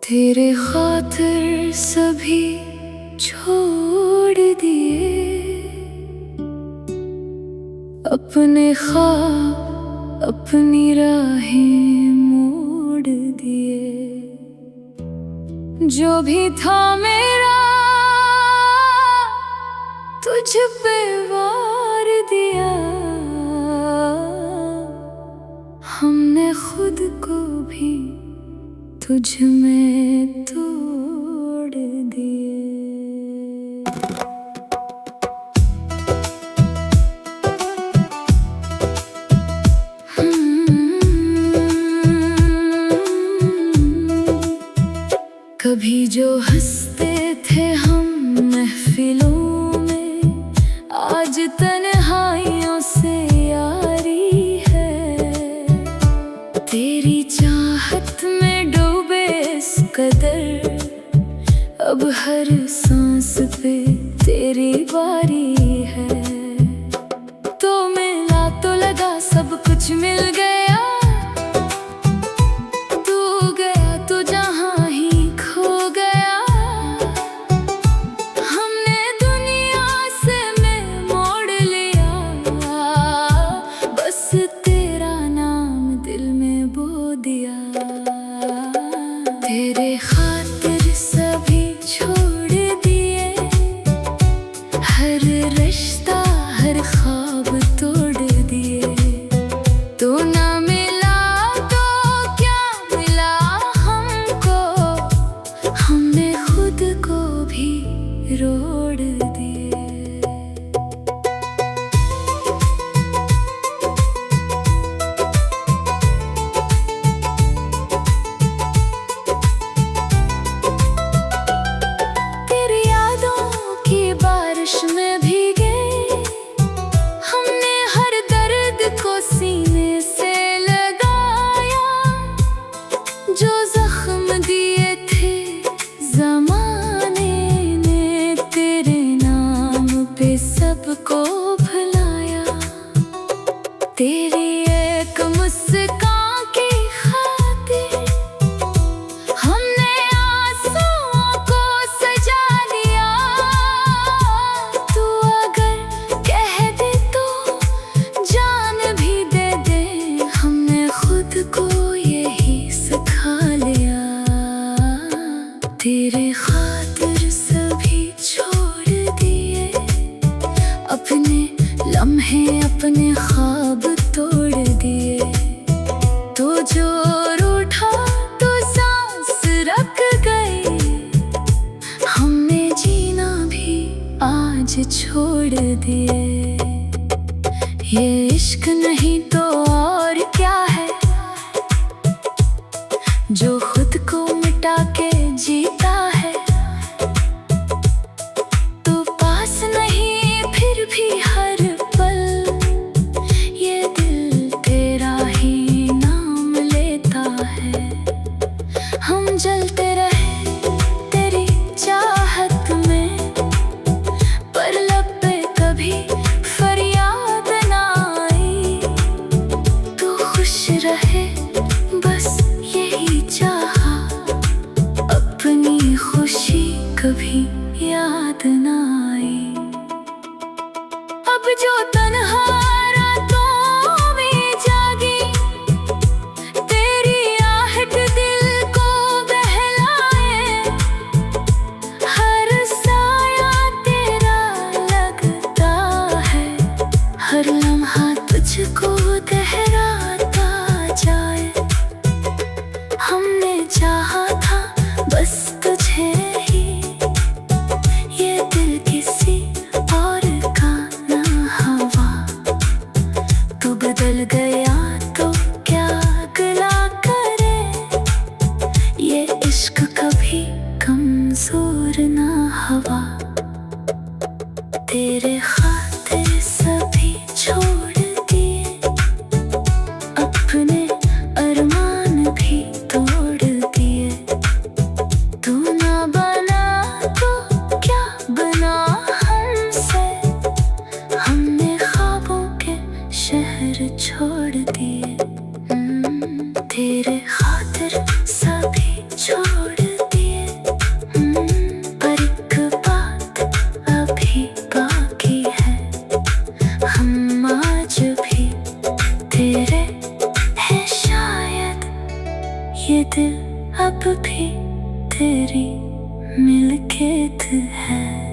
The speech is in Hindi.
तेरे खातिर सभी छोड़ दिए, अपने ख्वाब अपनी राहें मोड़ दिए। जो भी था मेरा तुझ पे वार दिया, हमने खुद को भी तुझ में तोड़ दिए। कभी जो हंसते थे हम महफिलों में, आज तन्हाइयों से यारी है। तेरी चाहत में डूबे इस कदर, अब हर सांस पे तेरी बारी है। तो मिला तो लगा सब कुछ मिल गया, तू गया तो जहां ही खो गया। हमने दुनिया से मैं मोड़ लिया, बस तेरा नाम दिल में बो दिया। तेरे खातिर सभी छोड़ दिए, हर रिश्ता हर ख्वाब तोड़ दिए। तो ना मिला तो क्या मिला हमको, हमने खुद को भी रोड़ दिए। तेरी यादों की बारिश में भीगे, हमने हर दर्द को सीने से लगाया। जो जख्म दिए थे जमाने ने, तेरे नाम पे सबको भुलाया। तेरी एक मुस्कान की खातिर हमने आंसुओं को सजा लिया। तू अगर कह दे तो जान भी दे दे, हमने खुद को यही सिखा लिया। तेरे खातिर सभी छोड़ दिए, अपने लम्हे अपने ख्वाब तोड़ दिए। तो जो रूठा तो सांस रख गई, हमने जीना भी आज छोड़ दिए। ये इश्क नहीं तो और क्या है, जो खुद को मिटा के जीता है। तो पास नहीं फिर भी हर पल, ये दिल तेरा ही नाम लेता है। हम जलते रहे तेरी चाहत में, पर लब पे कभी फरियाद ना आई। तू खुश रहे बस यही चाहा, अपनी ये दिल अब भी तेरी मिल्कियत है।